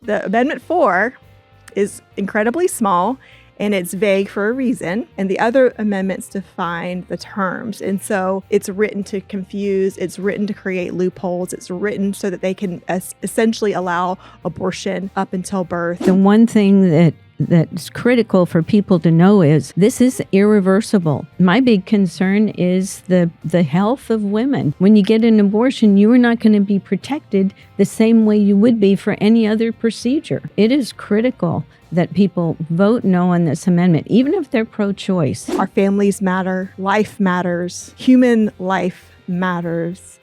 The Amendment 4 is incredibly small, and it's vague for a reason. And the other amendments define the terms. And so it's written to confuse, it's written to create loopholes, it's written so that they can essentially allow abortion up until birth. The one thing that's critical for people to know is this is irreversible. My big concern is the health of women. When you get an abortion, you are not going to be protected the same way you would be for any other procedure. It is critical that people vote no on this amendment, even if they're pro-choice. Our families matter, life matters, human life matters.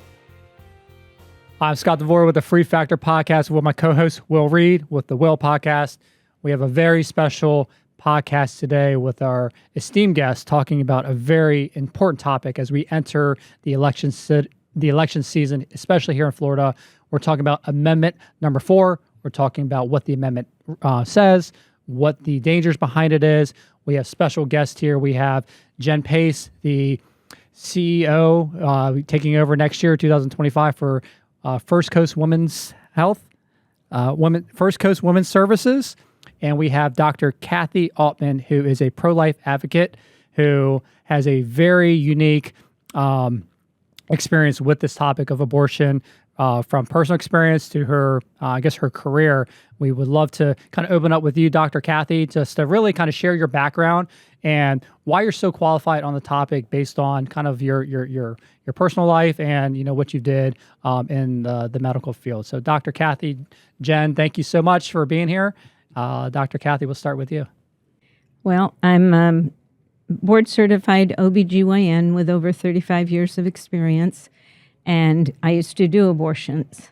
I'm Scott DeVore with the Free Factor Podcast with my co-host Will Reed with the Will Podcast. We have a very special podcast today with our esteemed guest talking about a very important topic as we enter the election season, especially here in Florida. We're talking about Amendment number 4. We're talking about what the amendment says, what the dangers behind it is. We have special guests here. We have Jen Pace, the CEO, taking over next year, 2025, for First Coast Women's Health, First Coast Women's Services. And we have Dr. Kathi Aultman, who is a pro-life advocate who has a very unique experience with this topic of abortion, from personal experience to her, her career. We would love to kind of open up with you, Dr. Kathi, just to really kind of share your background and why you're so qualified on the topic based on kind of your personal life and, what you did in the medical field. So Dr. Kathi, Jen, thank you so much for being here. Dr. Kathi, we'll start with you. Well, I'm board certified OBGYN with over 35 years of experience, and I used to do abortions.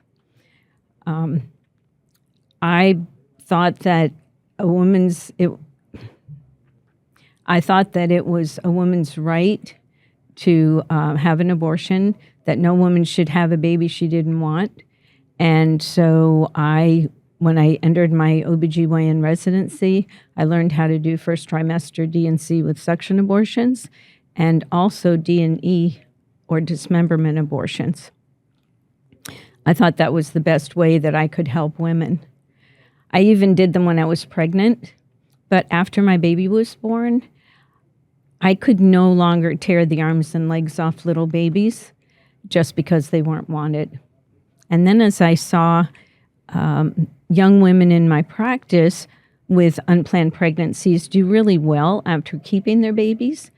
I thought that it was a woman's right to have an abortion, that no woman should have a baby she didn't want. And so when I entered my OBGYN residency, I learned how to do first trimester D&C with suction abortions and also D&E or dismemberment abortions. I thought that was the best way that I could help women. I even did them when I was pregnant, but after my baby was born, I could no longer tear the arms and legs off little babies just because they weren't wanted. And then as I saw young women in my practice with unplanned pregnancies do really well after keeping their babies,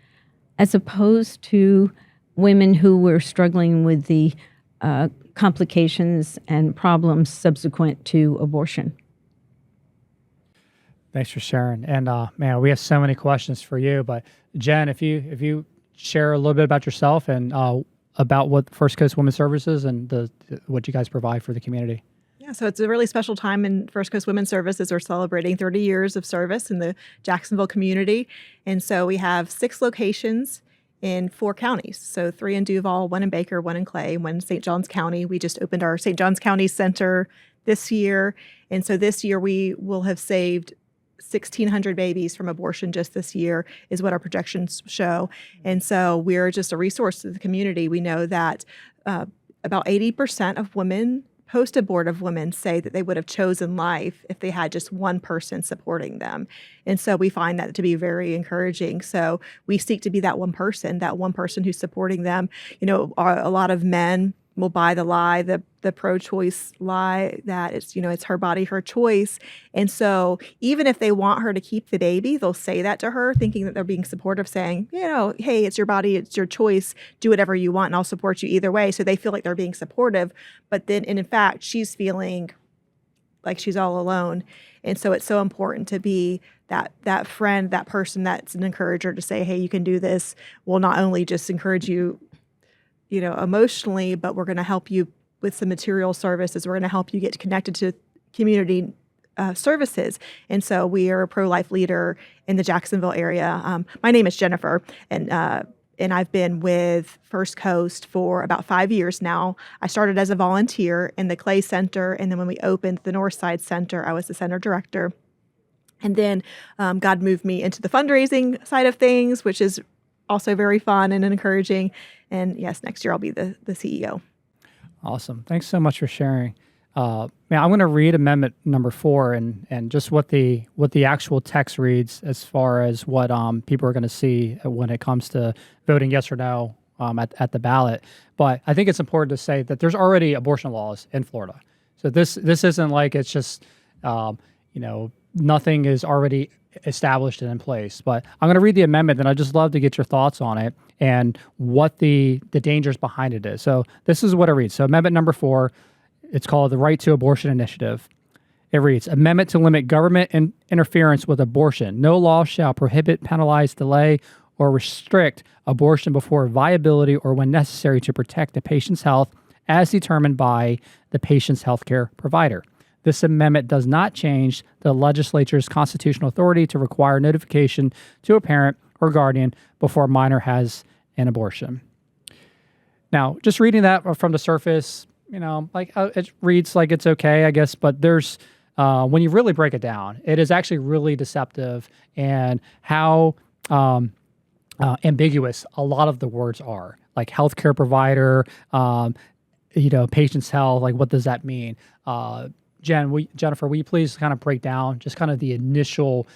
as opposed to women who were struggling with the complications and problems subsequent to abortion. Thanks for sharing. And man, we have so many questions for you. But Jen, if you share a little bit about yourself and about what First Coast Women's Services and what you guys provide for the community. Yeah, so it's a really special time in First Coast Women's Services. We're celebrating 30 years of service in the Jacksonville community. And so we have 6 locations in 4 counties. So 3 in Duval, 1 in Baker, 1 in Clay, 1 in St. Johns County. We just opened our St. Johns County Center this year. And so this year we will have saved 1,600 babies from abortion just this year is what our projections show. And so we're just a resource to the community. We know that about 80% of women, post-abortive women, say that they would have chosen life if they had just one person supporting them. And so we find that to be very encouraging. So we seek to be that one person who's supporting them. A lot of men will buy the lie, the pro-choice lie that it's her body, her choice. And so even if they want her to keep the baby, they'll say that to her, thinking that they're being supportive, saying, hey, it's your body, it's your choice, do whatever you want, and I'll support you either way. So they feel like they're being supportive, but then, and in fact, she's feeling like she's all alone. And so it's so important to be that friend, that person that's an encourager to say, hey, you can do this. We'll not only just encourage you, emotionally, but we're going to help you with some material services. We're going to help you get connected to community services. And so we are a pro-life leader in the Jacksonville area. My name is Jennifer, and I've been with First Coast for about 5 years now. I started as a volunteer in the Clay Center, and then when we opened the Northside Center, I was the center director. And then God moved me into the fundraising side of things, which is also very fun and encouraging. And yes, next year I'll be the CEO. Awesome. Thanks so much for sharing. Man, I'm going to read Amendment number 4 and just what the actual text reads as far as what people are going to see when it comes to voting yes or no at the ballot. But I think it's important to say that there's already abortion laws in Florida. So this isn't like it's just nothing is already established and in place. But I'm going to read the amendment, and I'd just love to get your thoughts on it and what the dangers behind it is. So this is what it reads. So Amendment number 4, it's called the Right to Abortion Initiative. It reads, Amendment to limit government interference with abortion. No law shall prohibit, penalize, delay, or restrict abortion before viability or when necessary to protect the patient's health as determined by the patient's healthcare provider. This amendment does not change the legislature's constitutional authority to require notification to a parent or guardian before a minor has an abortion. Now, just reading that from the surface, it reads like it's okay, I guess, but there's, when you really break it down, it is actually really deceptive and how ambiguous a lot of the words are, like healthcare provider, patient's health, like what does that mean? Jennifer, will you please kind of break down just kind of the initial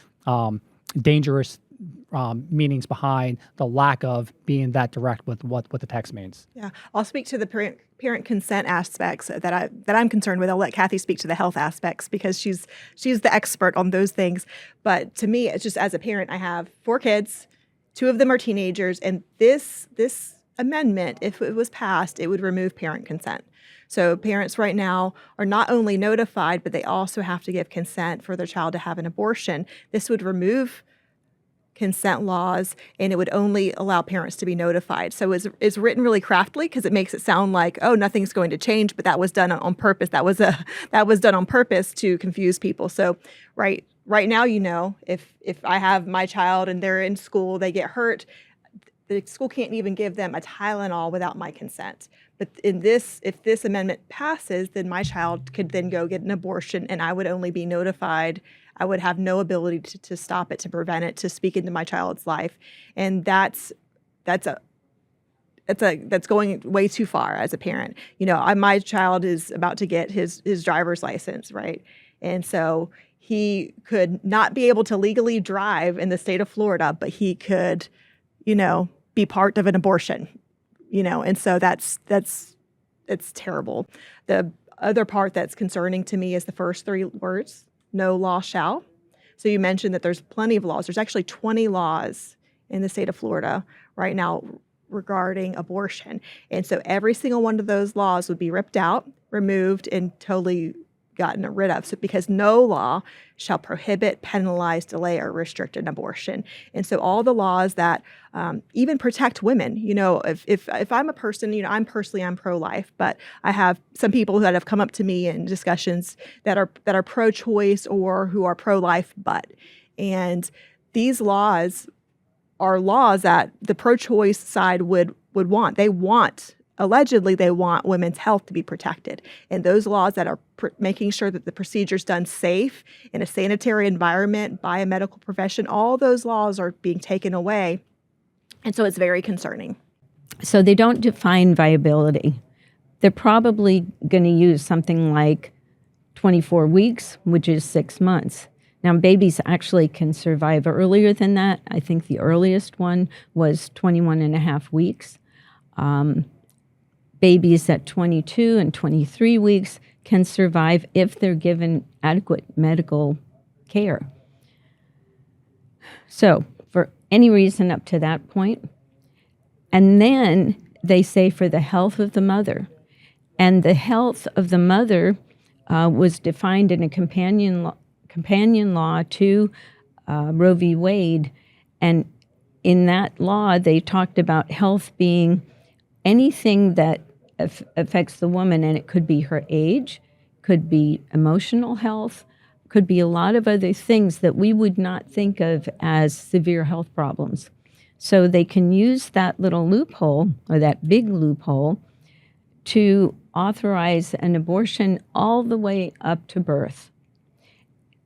dangerous meanings behind the lack of being that direct with what the text means? Yeah, I'll speak to the parent consent aspects that I'm concerned with. I'll let Kathi speak to the health aspects because she's the expert on those things. But to me, it's just as a parent, I have 4 kids, 2 of them are teenagers, and this amendment, if it was passed, it would remove parent consent. So parents right now are not only notified, but they also have to give consent for their child to have an abortion. This would remove consent laws, and it would only allow parents to be notified. So it's written really craftily because it makes it sound like, oh, nothing's going to change, but that was done on purpose. That was done on purpose to confuse people. So right now, if I have my child and they're in school, they get hurt, the school can't even give them a Tylenol without my consent. But if this amendment passes, then my child could then go get an abortion, and I would only be notified. I would have no ability to stop it, to prevent it, to speak into my child's life, and that's going way too far as a parent. My child is about to get his driver's license, right? And so he could not be able to legally drive in the state of Florida, but he could, be part of an abortion, and so it's terrible. The other part that's concerning to me is the first 3 words, no law shall. So you mentioned that there's plenty of laws. There's actually 20 laws in the state of Florida right now regarding abortion. And so every single one of those laws would be ripped out, removed, and totally gotten rid of. So because no law shall prohibit, penalize, delay, or restrict an abortion. And so all the laws that even protect women, if I'm a person, I'm pro-life, but I have some people that have come up to me in discussions that are pro-choice or who are pro-life, and these laws are laws that the pro-choice side would want. Allegedly, they want women's health to be protected. And those laws that are making sure that the procedure's done safe in a sanitary environment by a medical profession, all those laws are being taken away. And so it's very concerning. So they don't define viability. They're probably going to use something like 24 weeks, which is 6 months. Now, babies actually can survive earlier than that. I think the earliest one was 21 and a half weeks. Babies at 22 and 23 weeks can survive if they're given adequate medical care. So for any reason up to that point, and then they say for the health of the mother. And the health of the mother was defined in a companion law to Roe v. Wade. And in that law, they talked about health being anything that affects the woman, and it could be her age, could be emotional health, could be a lot of other things that we would not think of as severe health problems. So they can use that little loophole, or that big loophole, to authorize an abortion all the way up to birth.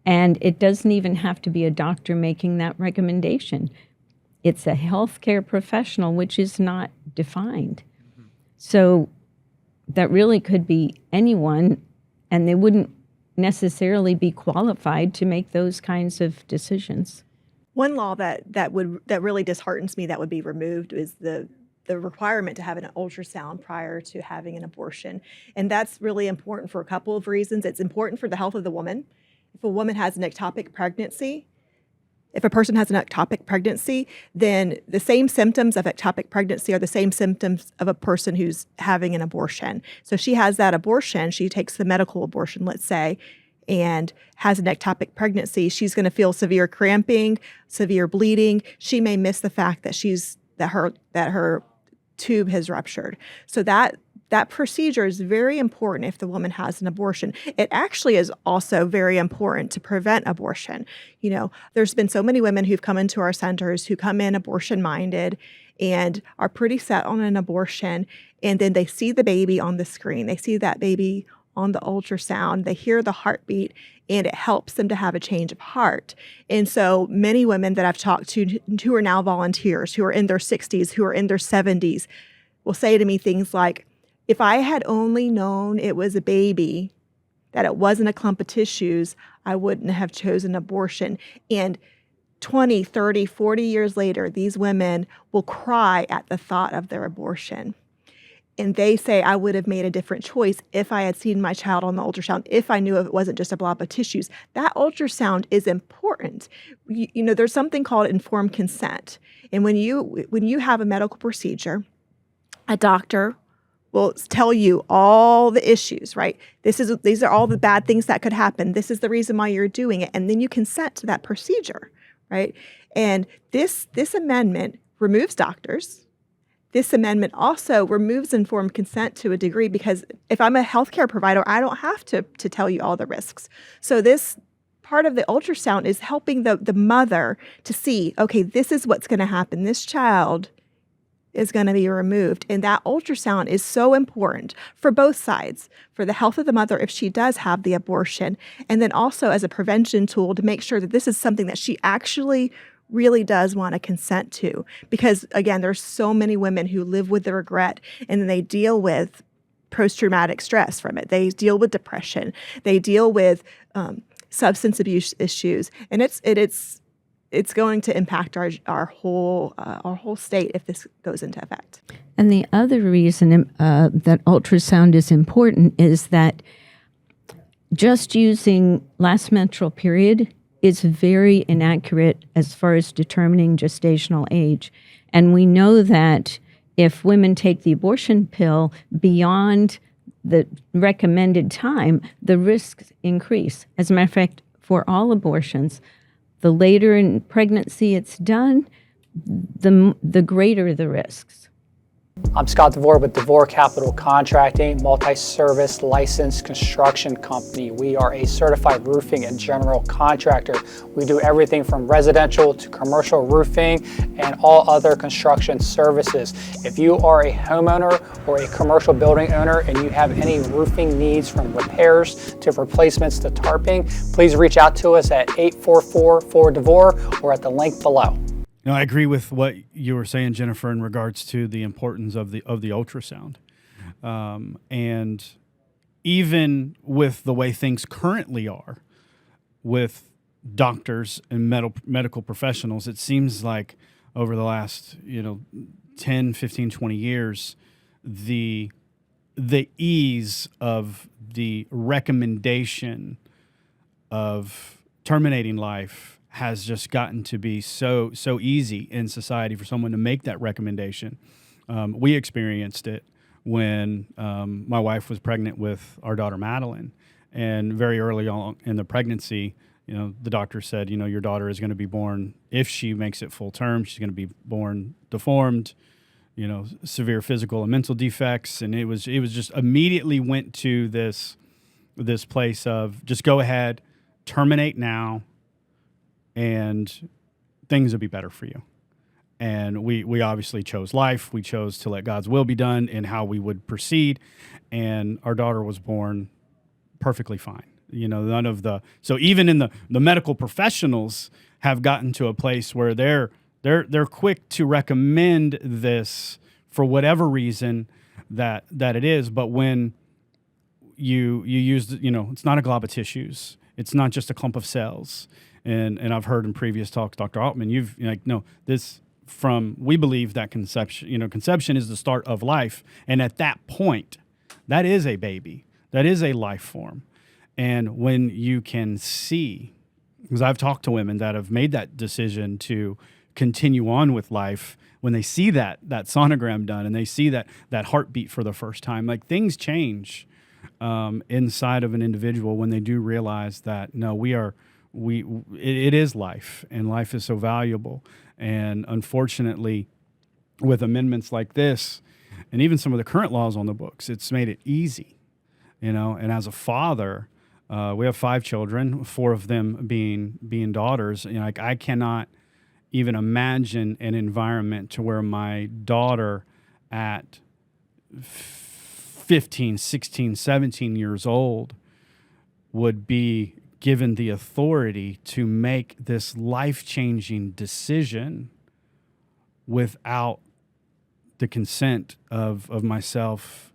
And it doesn't even have to be a doctor making that recommendation. It's a healthcare professional, which is not defined. So that really could be anyone, and they wouldn't necessarily be qualified to make those kinds of decisions. One law that really disheartens me that would be removed is the requirement to have an ultrasound prior to having an abortion. And that's really important for a couple of reasons. It's important for the health of the woman. If a woman has an ectopic pregnancy, if a person has an ectopic pregnancy, then the same symptoms of ectopic pregnancy are the same symptoms of a person who's having an abortion. So she has that abortion, she takes the medical abortion, let's say, and has an ectopic pregnancy, she's going to feel severe cramping, severe bleeding. She may miss the fact that her tube has ruptured. So that procedure is very important if the woman has an abortion. It actually is also very important to prevent abortion. You know, there's been so many women who've come into our centers who come in abortion-minded and are pretty set on an abortion, and then they see the baby on the screen. They see that baby on the ultrasound, they hear the heartbeat, and it helps them to have a change of heart. And so many women that I've talked to who are now volunteers, who are in their 60s, who are in their 70s, will say to me things like, if I had only known it was a baby, that it wasn't a clump of tissues, I wouldn't have chosen abortion. And 20, 30, 40 years later, these women will cry at the thought of their abortion. And they say, I would have made a different choice if I had seen my child on the ultrasound, if I knew it wasn't just a blob of tissues. That ultrasound is important. You know, there's something called informed consent. And when you have a medical procedure, a doctor will tell you all the issues, right? These are all the bad things that could happen. This is the reason why you're doing it. And then you consent to that procedure, right? And this amendment removes doctors. This amendment also removes informed consent to a degree, because if I'm a healthcare provider, I don't have to tell you all the risks. So this part of the ultrasound is helping the mother to see, okay, this is what's going to happen. This child is going to be removed. And that ultrasound is so important for both sides, for the health of the mother if she does have the abortion, and then also as a prevention tool to make sure that this is something that she actually really does want to consent to. Because again, there's so many women who live with the regret, and then they deal with post-traumatic stress from it. They deal with depression. They deal with substance abuse issues, and it's going to impact our whole state if this goes into effect. And the other reason that ultrasound is important is that just using last menstrual period is very inaccurate as far as determining gestational age. And we know that if women take the abortion pill beyond the recommended time, the risks increase. As a matter of fact, for all abortions, the later in pregnancy it's done, the greater the risks. I'm Scott DeVore with DeVore Capital Contracting, multi-service licensed construction company. We are a certified roofing and general contractor. We do everything from residential to commercial roofing and all other construction services. If you are a homeowner or a commercial building owner and you have any roofing needs, from repairs to replacements to tarping, please reach out to us at 844-4DeVore or at the link below. No, I agree with what you were saying, Jennifer, in regards to the importance of the ultrasound, and even with the way things currently are, with doctors and medical professionals, it seems like over the last 10, 15, 20 years, the ease of the recommendation of terminating life has just gotten to be so easy in society for someone to make that recommendation. We experienced it when my wife was pregnant with our daughter Madeline, and very early on in the pregnancy, the doctor said, your daughter is going to be born, if she makes it full term, she's going to be born deformed, severe physical and mental defects, and it was just immediately went to this place of just go ahead, terminate now, and things will be better for you. And we obviously chose life. We chose to let God's will be done in how we would proceed. And our daughter was born perfectly fine. None of so even in the medical professionals have gotten to a place where they're quick to recommend this for whatever reason that it is. But when you use, it's not a glob of tissues. It's not just a clump of cells. And I've heard in previous talks, Dr. Aultman, we believe that conception is the start of life. And at that point, that is a baby. That is a life form. And when you can see, because I've talked to women that have made that decision to continue on with life, when they see that sonogram done and they see that heartbeat for the first time, like things change inside of an individual when they do realize that, no, it is life, and life is so valuable. And unfortunately, with amendments like this, and even some of the current laws on the books, it's made it easy, and as a father, we have 5 children, 4 of them being daughters. I cannot even imagine an environment to where my daughter at 15, 16, 17 years old would be given the authority to make this life-changing decision without the consent of myself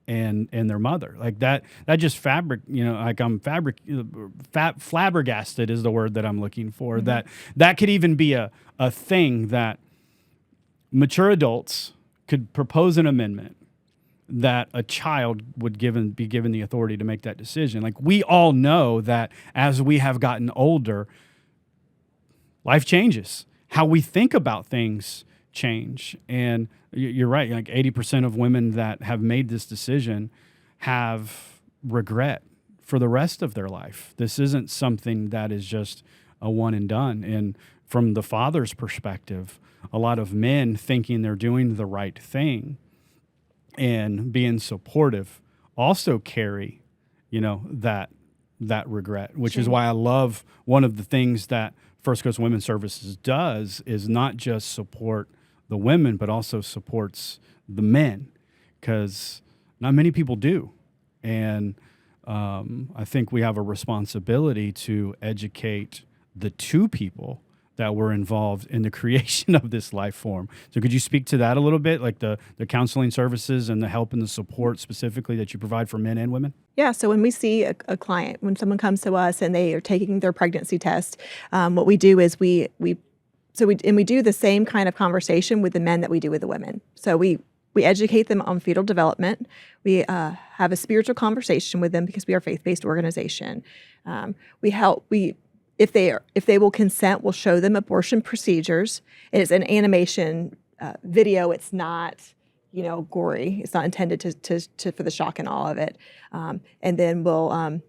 and their mother. Like that just flabbergasted is the word that I'm looking for. Mm-hmm. That could even be a thing that mature adults could propose an amendment that a child would be given the authority to make that decision. Like, we all know that as we have gotten older, life changes. How we think about things change. And you're right, like 80% of women that have made this decision have regret for the rest of their life. This isn't something that is just a one and done. And from the father's perspective, a lot of men thinking they're doing the right thing and being supportive also carry, that regret, which is why I love one of the things that First Coast Women's Services does is not just support the women, but also supports the men, because not many people do. And I think we have a responsibility to educate the 2 people that were involved in the creation of this life form. So could you speak to that a little bit, like the counseling services and the help and the support specifically that you provide for men and women? Yeah, so when we see a client, when someone comes to us and they are taking their pregnancy test, what we do is we do the same kind of conversation with the men that we do with the women. So we educate them on fetal development. We have a spiritual conversation with them because we are a faith-based organization. If they will consent, we'll show them abortion procedures. It's an animation video. It's not, gory. It's not intended to for the shock and awe of it. And then we'll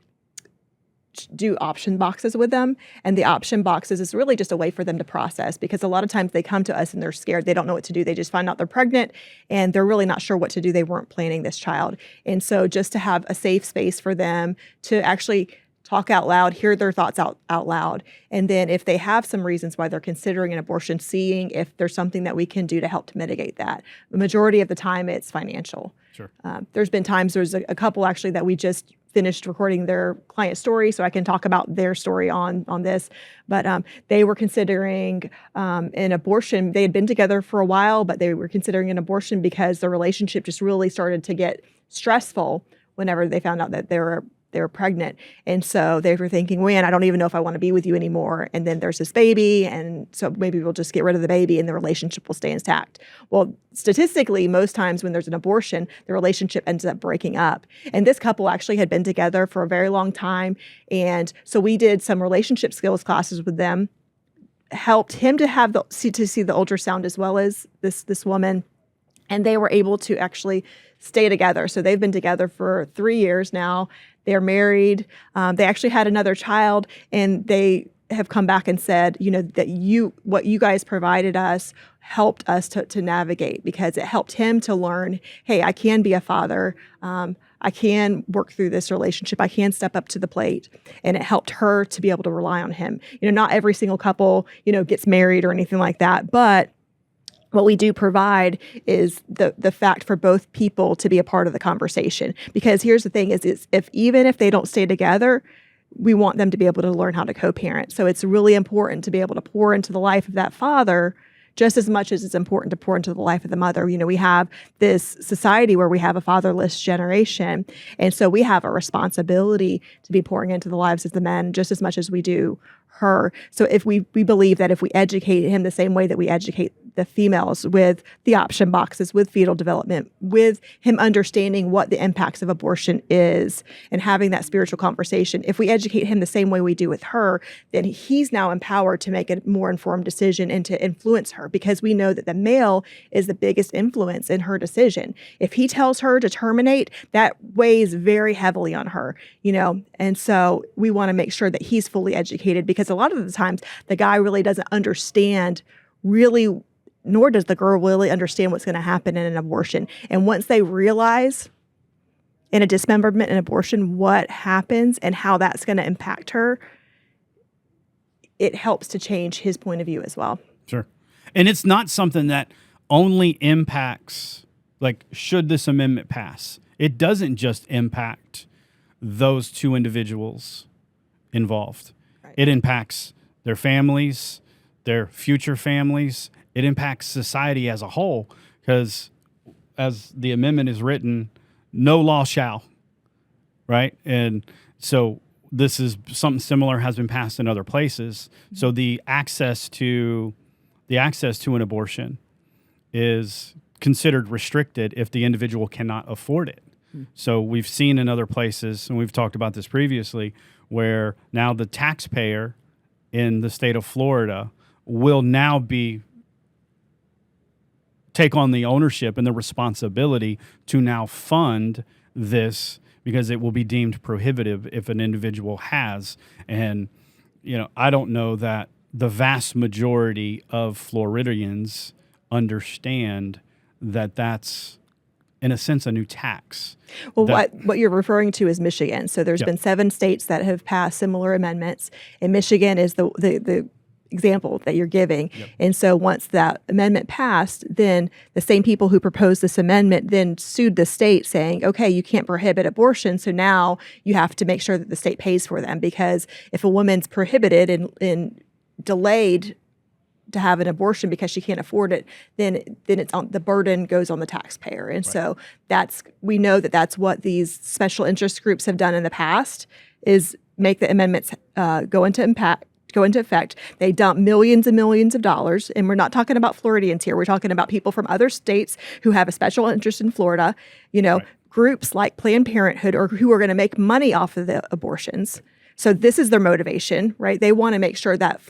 do option boxes with them. And the option boxes is really just a way for them to process, because a lot of times they come to us and they're scared. They don't know what to do. They just find out they're pregnant and they're really not sure what to do. They weren't planning this child. And so just to have a safe space for them to actually talk out loud, hear their thoughts out loud. And then if they have some reasons why they're considering an abortion, seeing if there's something that we can do to help to mitigate that. The majority of the time it's financial. Sure. There's been times, there's a couple actually that we just finished recording their client story, so I can talk about their story on this. But they were considering an abortion. They had been together for a while, but they were considering an abortion because the relationship just really started to get stressful whenever they found out that they were pregnant. And so they were thinking, man, I don't even know if I want to be with you anymore. And then there's this baby. And so maybe we'll just get rid of the baby and the relationship will stay intact. Well, statistically, most times when there's an abortion, the relationship ends up breaking up. And this couple actually had been together for a very long time. And so we did some relationship skills classes with them, helped him to see the ultrasound as well as this woman. And they were able to actually stay together. So they've been together for 3 years now. They're married. They actually had another child, and they have come back and said, that what you guys provided us helped us to navigate, because it helped him to learn, hey, I can be a father. I can work through this relationship. I can step up to the plate. And it helped her to be able to rely on him. Not every single couple, gets married or anything like that, but what we do provide is the fact for both people to be a part of the conversation. Because here's the thing is even if they don't stay together, we want them to be able to learn how to co-parent. So it's really important to be able to pour into the life of that father just as much as it's important to pour into the life of the mother. We have this society where we have a fatherless generation. And so we have a responsibility to be pouring into the lives of the men just as much as we do her. So if we believe that if we educate him the same way that we educate the females with the option boxes, with fetal development, with him understanding what the impacts of abortion is and having that spiritual conversation, if we educate him the same way we do with her, then he's now empowered to make a more informed decision and to influence her, because we know that the male is the biggest influence in her decision. If he tells her to terminate, that weighs very heavily on her, and so we want to make sure that he's fully educated, because a lot of the times the guy really doesn't understand nor does the girl really understand what's going to happen in an abortion. And once they realize in a dismemberment and abortion what happens and how that's going to impact her, it helps to change his point of view as well. Sure. And it's not something that only impacts, should this amendment pass? It doesn't just impact those two individuals involved. Right. It impacts their families, their future families. It impacts society as a whole, because as the amendment is written, no law shall, right? And so this is something similar has been passed in other places. So the access to an abortion is considered restricted if the individual cannot afford it. So we've seen in other places, and we've talked about this previously, where now the taxpayer in the state of Florida will now take on the ownership and the responsibility to now fund this, because it will be deemed prohibitive if an individual has. And, I don't know that the vast majority of Floridians understand that that's, in a sense, a new tax. Well, what you're referring to is Michigan. So there's been 7 states that have passed similar amendments, and Michigan is the example that you're giving. Yep. And so once that amendment passed, then the same people who proposed this amendment then sued the state saying, okay, you can't prohibit abortion, so now you have to make sure that the state pays for them, because if a woman's prohibited and delayed to have an abortion because she can't afford it, then it's on the burden goes on the taxpayer. And so we know that that's what these special interest groups have done in the past, is make the amendments go into effect. They dump millions and millions of dollars. And we're not talking about Floridians here. We're talking about people from other states who have a special interest in Florida, groups like Planned Parenthood, or who are going to make money off of the abortions. So this is their motivation, right? They want to make sure that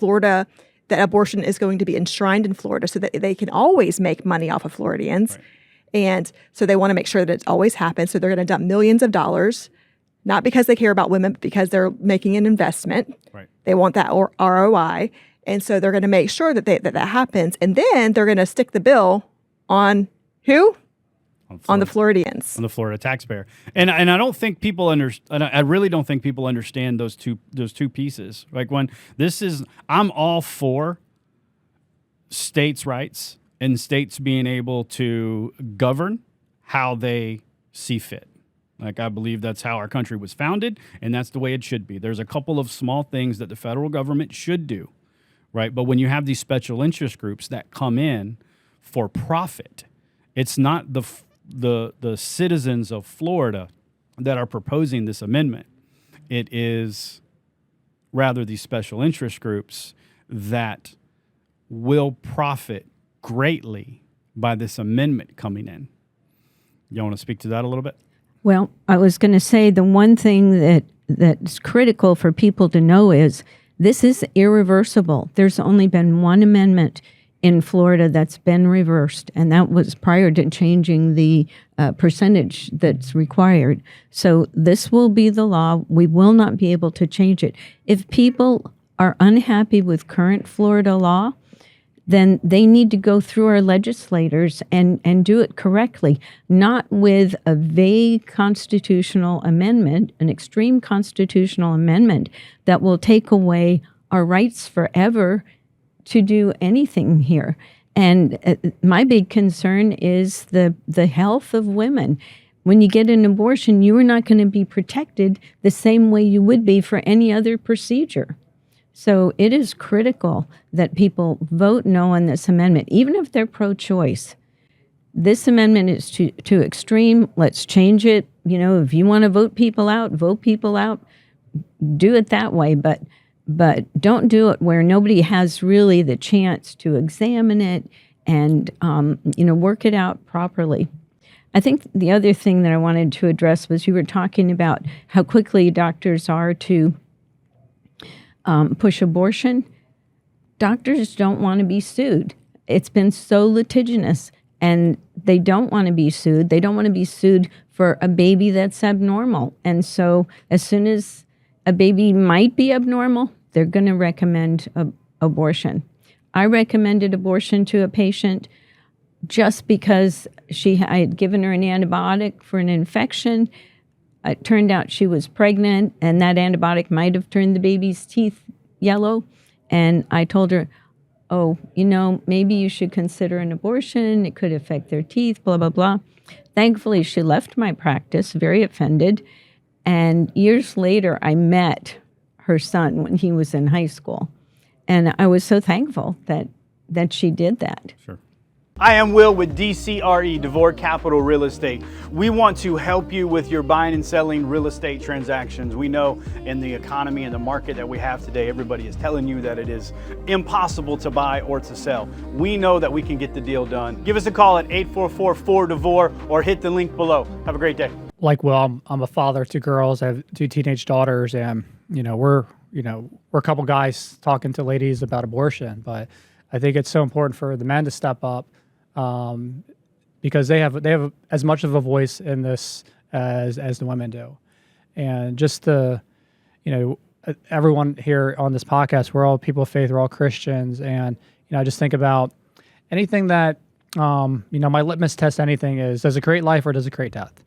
that abortion is going to be enshrined in Florida so that they can always make money off of Floridians. Right. And so they want to make sure that it always happens. So they're going to dump millions of dollars, not because they care about women, but because they're making an investment. Right. They want that ROI. And so they're going to make sure that that happens. And then they're going to stick the bill on who? On the Floridians. On the Florida taxpayer. And I don't think people I really don't think people understand those two pieces. I'm all for states' rights and states being able to govern how they see fit. I believe that's how our country was founded, and that's the way it should be. There's a couple of small things that the federal government should do, right? But when you have these special interest groups that come in for profit, it's not the citizens of Florida that are proposing this amendment. It is rather these special interest groups that will profit greatly by this amendment coming in. You want to speak to that a little bit? Well, I was going to say the one thing that's critical for people to know is this is irreversible. There's only been one amendment in Florida that's been reversed, and that was prior to changing the percentage that's required. So this will be the law. We will not be able to change it. If people are unhappy with current Florida law, then they need to go through our legislators and do it correctly, not with a vague constitutional amendment, an extreme constitutional amendment that will take away our rights forever to do anything here. And my big concern is the health of women. When you get an abortion, you are not going to be protected the same way you would be for any other procedure. So it is critical that people vote no on this amendment, even if they're pro-choice. This amendment is too extreme. Let's change it. You know, if you want to vote people out, do it that way. But don't do it where nobody has really the chance to examine it and, work it out properly. I think the other thing that I wanted to address was you were talking about how quickly doctors are to push abortion. Doctors don't want to be sued. It's been so litigious, and they don't want to be sued. They don't want to be sued for a baby that's abnormal. And so as soon as a baby might be abnormal, they're going to recommend abortion. I recommended abortion to a patient just because I had given her an antibiotic for an infection. It turned out she was pregnant, and that antibiotic might have turned the baby's teeth yellow. And I told her, maybe you should consider an abortion. It could affect their teeth, blah, blah, blah. Thankfully, she left my practice, very offended. And years later, I met her son when he was in high school. And I was so thankful that she did that. Sure. I am Will with DCRE, DeVore Capital Real Estate. We want to help you with your buying and selling real estate transactions. We know in the economy and the market that we have today, everybody is telling you that it is impossible to buy or to sell. We know that we can get the deal done. Give us a call at 844-4DeVore or hit the link below. Have a great day. Like Will, I'm a father of two girls. I have two teenage daughters, and we're a couple guys talking to ladies about abortion. But I think it's so important for the men to step up. Because they have as much of a voice in this as the women do. And just everyone here on this podcast, we're all people of faith, we're all Christians. And, I just think about anything that, my litmus test, anything is, does it create life or does it create death?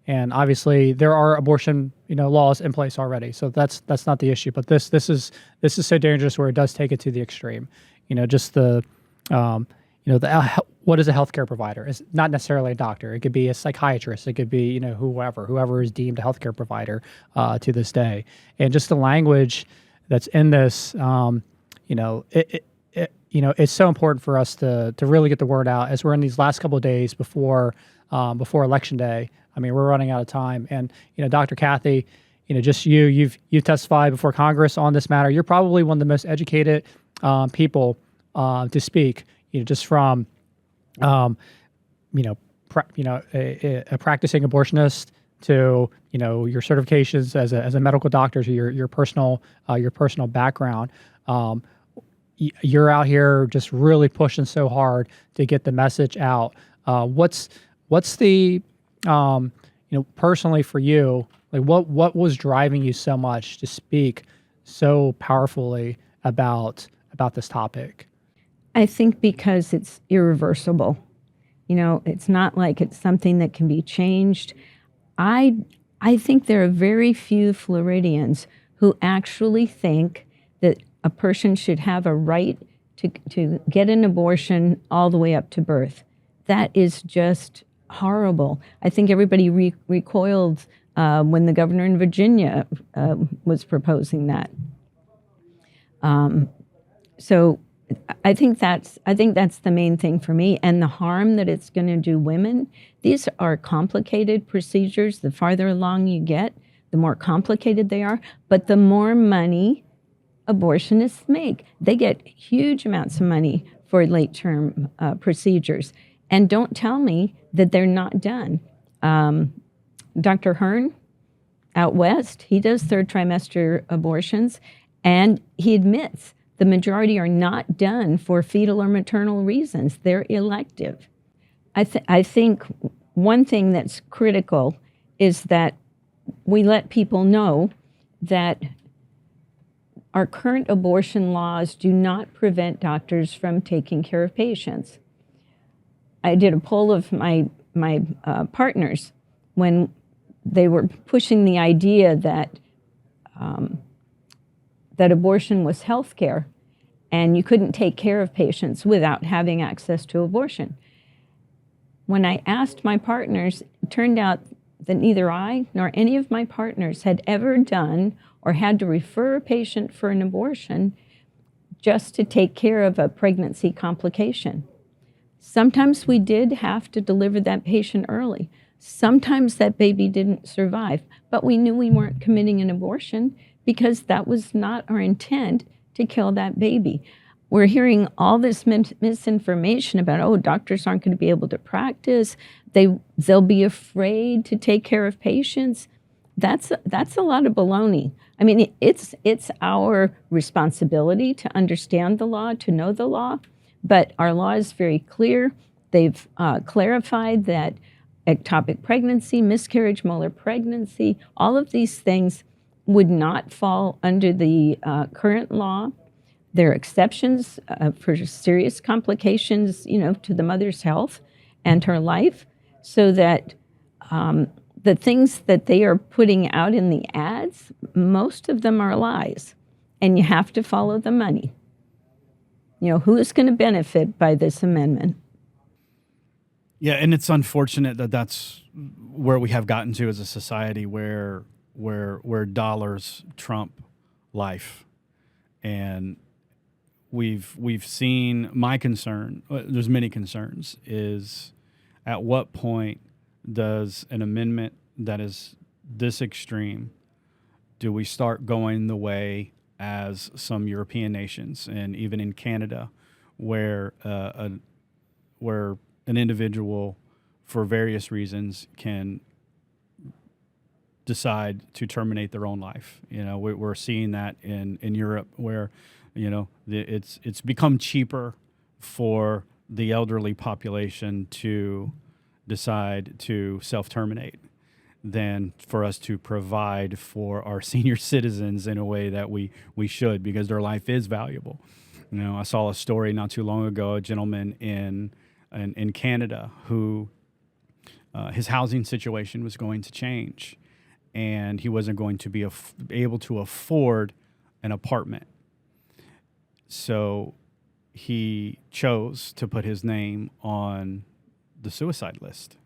And obviously there are abortion, laws in place already. So that's not the issue, but this is so dangerous where it does take it to the extreme. What is a healthcare provider? It's not necessarily a doctor. It could be a psychiatrist. It could be, whoever is deemed a healthcare provider to this day. And just the language that's in this, it's so important for us to really get the word out as we're in these last couple of days before Election Day. I mean, we're running out of time. And, Dr. Kathi, just you've testified before Congress on this matter. You're probably one of the most educated people to speak, just from a practicing abortionist to your certifications as a medical doctor to your personal background. You're out here just really pushing so hard to get the message out. What's the personally for you, like what was driving you so much to speak so powerfully about this topic? I think because it's irreversible. It's not like it's something that can be changed. I think there are very few Floridians who actually think that a person should have a right to get an abortion all the way up to birth. That is just horrible. I think everybody recoiled when the governor in Virginia was proposing that. So I think that's the main thing for me, and the harm that it's going to do women. These are complicated procedures. The farther along you get, the more complicated they are, but the more money abortionists make. They get huge amounts of money for late-term procedures. And don't tell me that they're not done. Dr. Hearn out west, he does third trimester abortions, and he admits the majority are not done for fetal or maternal reasons. They're elective. I think one thing that's critical is that we let people know that our current abortion laws do not prevent doctors from taking care of patients. I did a poll of my partners when they were pushing the idea that abortion was health care and you couldn't take care of patients without having access to abortion. When I asked my partners, it turned out that neither I nor any of my partners had ever done or had to refer a patient for an abortion just to take care of a pregnancy complication. Sometimes we did have to deliver that patient early. Sometimes that baby didn't survive, but we knew we weren't committing an abortion because that was not our intent to kill that baby. We're hearing all this misinformation about, oh, doctors aren't going to be able to practice. They'll be afraid to take care of patients. That's a lot of baloney. I mean, it's our responsibility to understand the law, to know the law, but our law is very clear. They've clarified that ectopic pregnancy, miscarriage, molar pregnancy, all of these things would not fall under the current law. There are exceptions for serious complications, to the mother's health and her life, so that the things that they are putting out in the ads, most of them are lies, and you have to follow the money. Who's going to benefit by this amendment? Yeah, and it's unfortunate that that's where we have gotten to as a society, where dollars trump life, and we've seen. My concern, there's many concerns, is at what point does an amendment that is this extreme, do we start going the way as some European nations and even in Canada, where an individual, for various reasons, can decide to terminate their own life. We're seeing that in Europe, where it's become cheaper for the elderly population to decide to self-terminate than for us to provide for our senior citizens in a way that we should, because their life is valuable. I saw a story not too long ago, a gentleman in Canada who his housing situation was going to change, and he wasn't going to be able to afford an apartment. So he chose to put his name on the suicide list.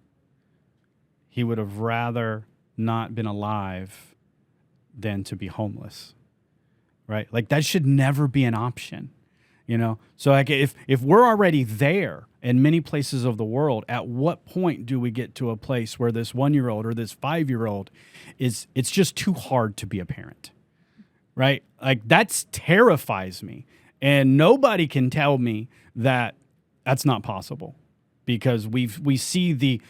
He would have rather not been alive than to be homeless, right? Like, that should never be an option, So like, if we're already there in many places of the world, at what point do we get to a place where this 1-year-old or this 5-year-old it's just too hard to be a parent, right? Like, that terrifies me, and nobody can tell me that that's not possible, because we see the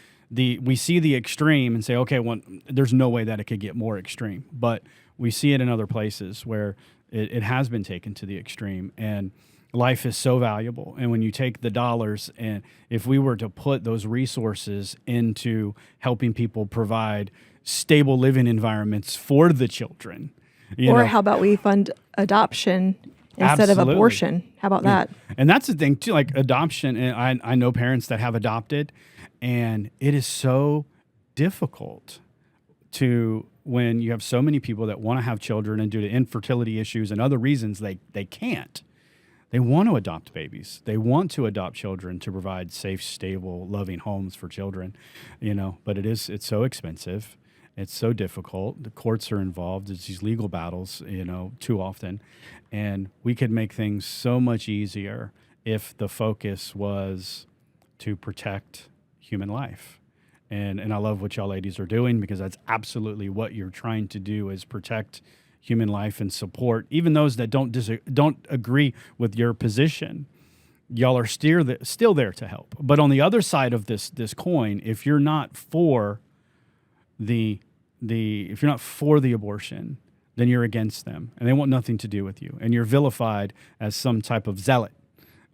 extreme and say, okay, well, there's no way that it could get more extreme. But we see it in other places where it has been taken to the extreme, and life is so valuable. And when you take the dollars, and if we were to put those resources into helping people provide stable living environments for the children, how about we fund adoption instead Absolutely. of abortion? How about that? And that's the thing too, like adoption. And I know parents that have adopted, and it is so difficult when you have so many people that want to have children, and due to infertility issues and other reasons, they can't. They want to adopt babies. They want to adopt children to provide safe, stable, loving homes for children, but it's so expensive. It's so difficult. The courts are involved. It's these legal battles, too often. And we could make things so much easier if the focus was to protect human life. And I love what y'all ladies are doing, because that's absolutely what you're trying to do, is protect human life and support even those that don't agree with your position. Y'all are still there to help. But on the other side of this coin, if you're not for the abortion, then you're against them, and they want nothing to do with you, and you're vilified as some type of zealot.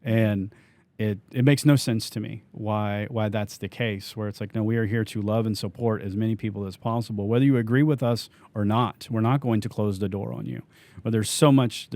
And it makes no sense to me why that's the case, where it's like, no, we are here to love and support as many people as possible, whether you agree with us or not. We're not going to close the door on you. But it's so much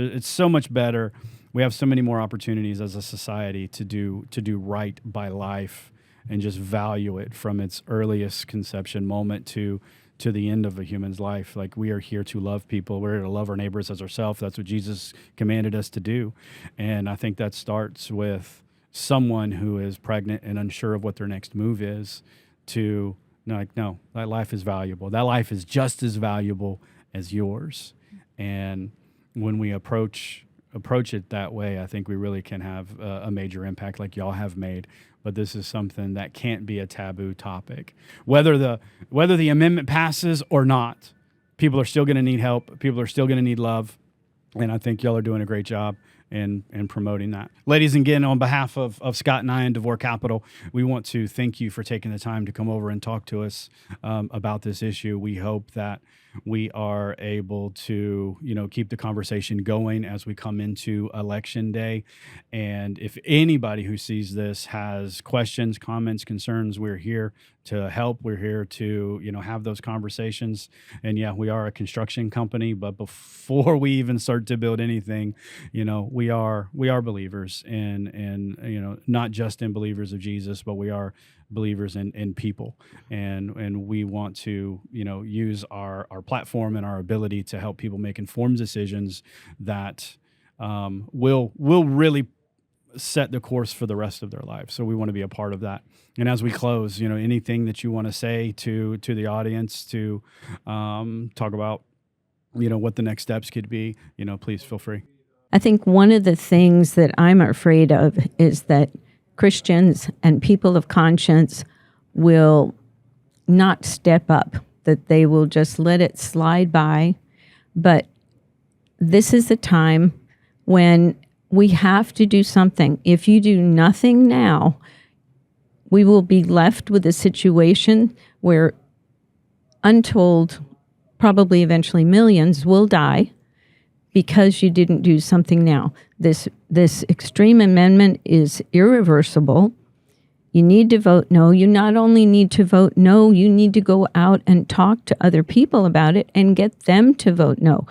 better. We have so many more opportunities as a society to do right by life, and just value it from its earliest conception moment to the end of a human's life. Like, we are here to love people. We're here to love our neighbors as ourselves. That's what Jesus commanded us to do. And I think that starts with someone who is pregnant and unsure of what their next move is, to no, that life is valuable. That life is just as valuable as yours. And when we approach it that way, I think we really can have a major impact like y'all have made. But this is something that can't be a taboo topic. Whether the amendment passes or not, people are still going to need help. People are still going to need love. And I think y'all are doing a great job in promoting that. Ladies and again, on behalf of Scott and I and DeVore Capital, we want to thank you for taking the time to come over and talk to us about this issue. We hope that we are able to, keep the conversation going as we come into Election Day. And if anybody who sees this has questions, comments, concerns, we're here to help. We're here to, have those conversations. And yeah, we are a construction company, but before we even start to build anything, we are believers and not just in believers of Jesus, but we are believers in people, and we want to use our platform and our ability to help people make informed decisions that will really set the course for the rest of their lives. So we want to be a part of that. And as we close, anything that you want to say to the audience to talk about what the next steps could be, please feel free. I think one of the things that I'm afraid of is that Christians and people of conscience will not step up, that they will just let it slide by. But this is the time when we have to do something. If you do nothing now, we will be left with a situation where untold, probably eventually millions, will die because you didn't do something now. This extreme amendment is irreversible. You need to vote no. You not only need to vote no, you need to go out and talk to other people about it and get them to vote no.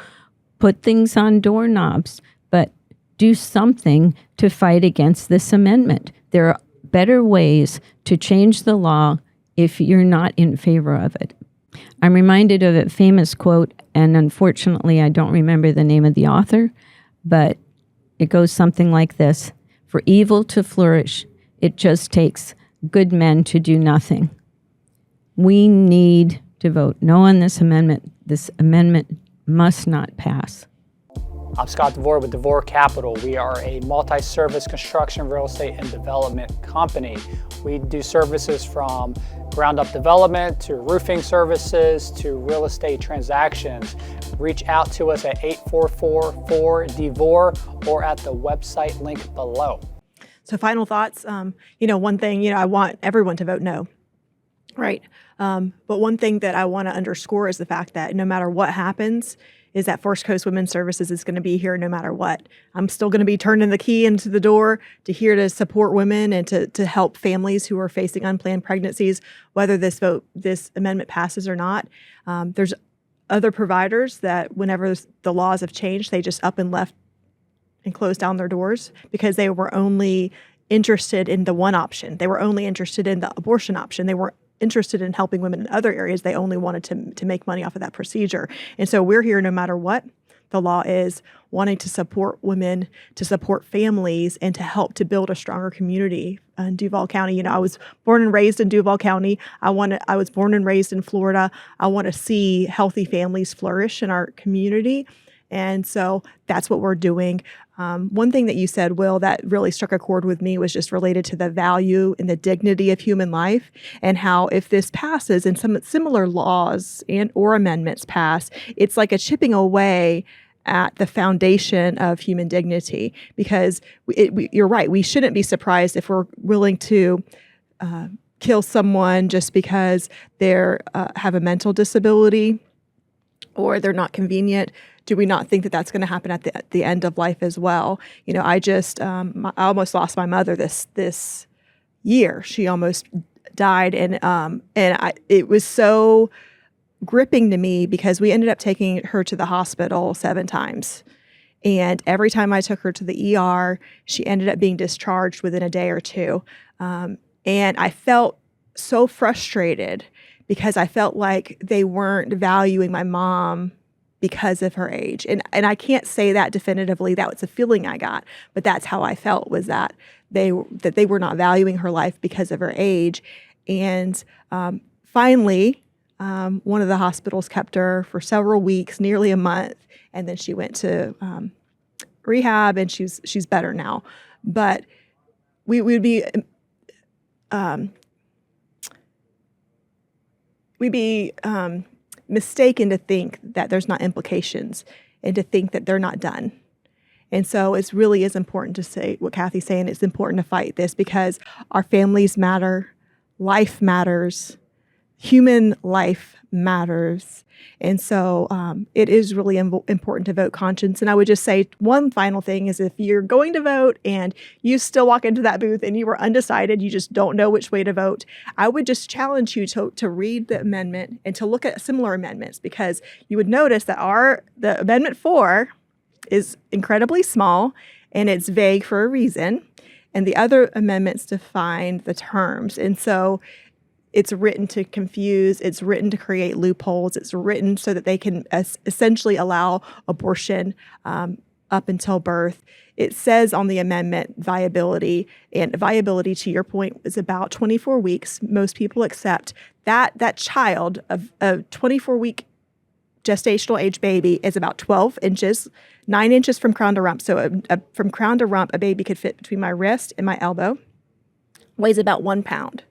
Put things on doorknobs, but do something to fight against this amendment. There are better ways to change the law if you're not in favor of it. I'm reminded of a famous quote, and unfortunately I don't remember the name of the author, but it goes something like this: for evil to flourish, it just takes good men to do nothing. We need to vote no on this amendment. This amendment must not pass. I'm Scott DeVore with DeVore Capital. We are a multi-service construction, real estate, and development company. We do services from ground-up development to roofing services to real estate transactions. Reach out to us at 844-4-DEVORE or at the website link below. So final thoughts, one thing, I want everyone to vote no, right? But one thing that I want to underscore is the fact that no matter what happens, is that First Coast Women's Services is going to be here no matter what. I'm still going to be turning the key into the door to support women and to help families who are facing unplanned pregnancies, whether this amendment passes or not. There's other providers that whenever the laws have changed, they just up and left and closed down their doors because they were only interested in the one option. They were only interested in the abortion option. They weren't interested in helping women in other areas. They only wanted to make money off of that procedure. And so we're here no matter what the law is, wanting to support women, to support families, and to help to build a stronger community in Duval County. I was born and raised in Duval County. I was born and raised in Florida. I want to see healthy families flourish in our community. And so that's what we're doing. One thing that you said, Will, that really struck a chord with me was just related to the value and the dignity of human life, and how if this passes and some similar laws and or amendments pass, it's like a chipping away at the foundation of human dignity. Because you're right, we shouldn't be surprised if we're willing to kill someone just because they have a mental disability or they're not convenient. Do we not think that that's going to happen at the end of life as well? I almost lost my mother this year. She almost died, and it was so gripping to me because we ended up taking her to the hospital 7 times. And every time I took her to the ER, she ended up being discharged within a day or two. And I felt so frustrated because I felt like they weren't valuing my mom because of her age. And I can't say that definitively. That was a feeling I got, but that's how I felt, was that they were not valuing her life because of her age. And finally, one of the hospitals kept her for several weeks, nearly a month, and then she went to rehab, and she's better now. But we would be mistaken to think that there's not implications and to think that they're not done. And so it really is important to say what Kathy's saying. It's important to fight this because our families matter, life matters, human life matters. And so it is really important to vote conscience. And I would just say one final thing is if you're going to vote and you still walk into that booth and you were undecided, you just don't know which way to vote, I would just challenge you to read the amendment and to look at similar amendments, because you would notice that the Amendment 4 is incredibly small and it's vague for a reason. And the other amendments define the terms. And so it's written to confuse, it's written to create loopholes, it's written so that they can essentially allow abortion up until birth. It says on the amendment viability, and viability, to your point, is about 24 weeks. Most people accept that child of a 24-week gestational age baby is about 12 inches, 9 inches from crown to rump. So from crown to rump, a baby could fit between my wrist and my elbow, weighs about 1 pound.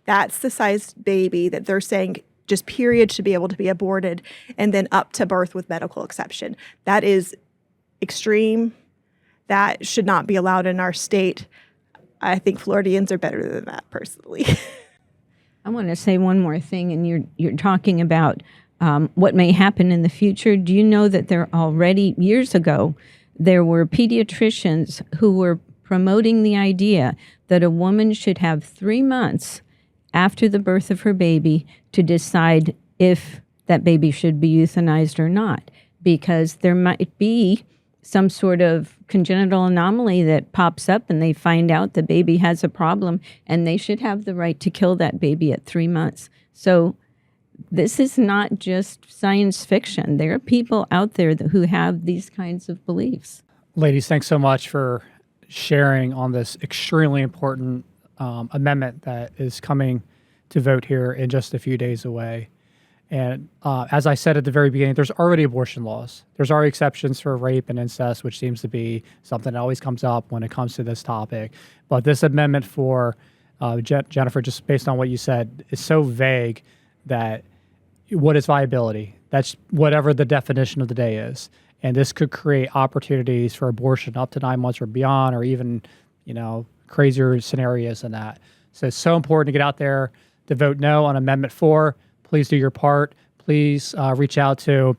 That's the size baby that they're saying just period should be able to be aborted, and then up to birth with medical exception. That is extreme. That should not be allowed in our state. I think Floridians are better than that, personally. I want to say one more thing, and you're talking about what may happen in the future. Do you know that there already, years ago, there were pediatricians who were promoting the idea that a woman should have 3 months after the birth of her baby to decide if that baby should be euthanized or not, because there might be some sort of congenital anomaly that pops up and they find out the baby has a problem, and they should have the right to kill that baby at 3 months. So this is not just science fiction. There are people out there who have these kinds of beliefs. Ladies, thanks so much for sharing on this extremely important amendment that is coming to vote here in just a few days away. And as I said at the very beginning, there's already abortion laws. There's already exceptions for rape and incest, which seems to be something that always comes up when it comes to this topic. But this amendment for Jennifer, just based on what you said, is so vague that what is viability? That's whatever the definition of the day is. And this could create opportunities for abortion up to 9 months or beyond, or even, crazier scenarios than that. So it's so important to get out there to vote no on Amendment 4. Please do your part. Please reach out to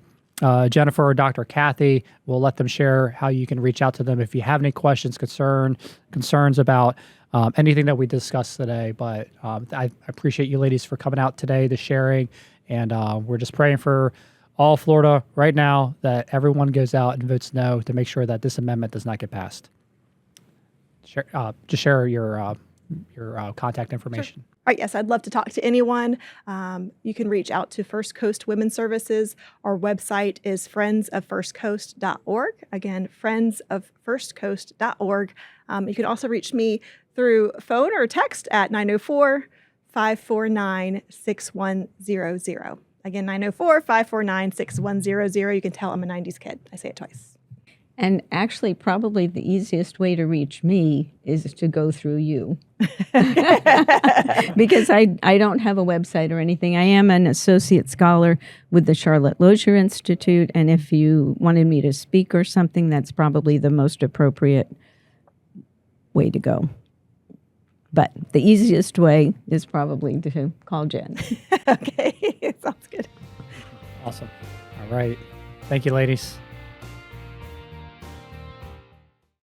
Jennifer or Dr. Kathy. We'll let them share how you can reach out to them if you have any questions, concerns about anything that we discussed today. But I appreciate you ladies for coming out today, the sharing, and we're just praying for all Florida right now that everyone goes out and votes no to make sure that this amendment does not get passed. Just share your contact information. Sure. All right, yes, I'd love to talk to anyone. You can reach out to First Coast Women's Services. Our website is friendsoffirstcoast.org. Again, friendsoffirstcoast.org. You can also reach me through phone or text at 904-549-6100. Again, 904-549-6100. You can tell I'm a 90s kid. I say it twice. And actually, probably the easiest way to reach me is to go through you. Because I don't have a website or anything. I am an associate scholar with the Charlotte Lozier Institute, and if you wanted me to speak or something, that's probably the most appropriate way to go. But the easiest way is probably to call Jen. Okay, sounds good. Awesome. All right. Thank you, ladies.